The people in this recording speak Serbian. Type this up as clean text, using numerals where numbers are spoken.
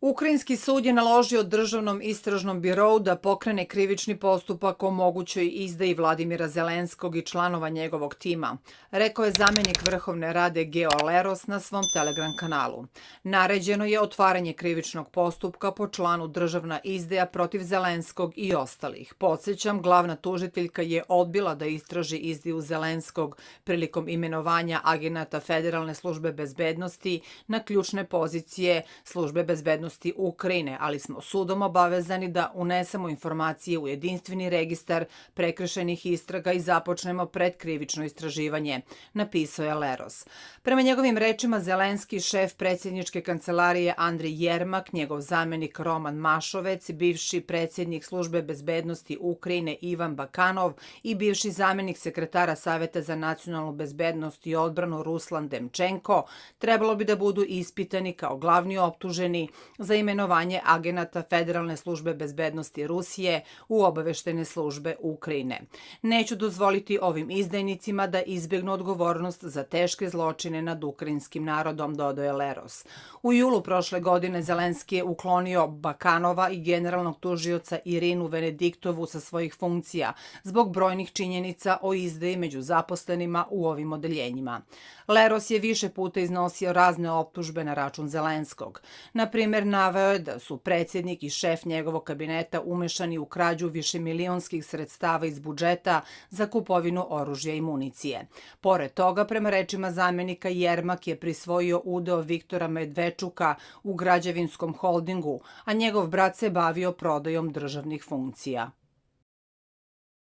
Ukrajinski sud je naložio Državnom istražnom birou da pokrene krivični postupak o mogućoj izdaji Vladimira Zelenskog i članova njegovog tima, rekao je zamenik Vrhovne rade Geo Leros na svom Telegram kanalu. Naređeno je otvaranje krivičnog postupka po članu državna izdaja protiv Zelenskog i ostalih. Podsećam, glavna tužiteljka je odbila da istraži izdaju Zelenskog prilikom imenovanja agenata Federalne službe bezbednosti na ključne pozicije službe bezbednosti Ukrajine, ali smo sudom obavezani da unesemo informacije u jedinstveni registar prekršajnih istraga i započnemo predkrivično istraživanje, napisao je Leros. Prema njegovim rečima, Zelenski, šef predsjedničke kancelarije Andrej Jermak, njegov zamenik Roman Mašovec, bivši predsjednik službe bezbednosti Ukrajine Ivan Bakanov i bivši zamenik sekretara Saveta za nacionalnu bezbednost i odbranu Ruslan Demčenko trebalo bi da budu ispitani kao glavni optuženi za imenovanje agenata Federalne službe bezbednosti Rusije u obaveštene službe Ukrajine. Neću dozvoliti ovim izdajnicima da izbjegnu odgovornost za teške zločine nad ukrajinskim narodom, dodao je Leros. U julu prošle godine Zelenski je uklonio Bakanova i generalnog tužioca Irinu Venediktovu sa svojih funkcija zbog brojnih činjenica o izdaji među zaposlenima u ovim odeljenjima. Leros je više puta iznosio razne optužbe na račun Zelenskog. Na primjer, naveo je da su predsjednik i šef njegovog kabineta umešani u krađu višemilionskih sredstava iz budžeta za kupovinu oružja i municije. Pored toga, prema rečima zamenika, Jermak je prisvojio udeo Viktora Medvečuka u građevinskom holdingu, a njegov brat se bavio prodajom državnih funkcija.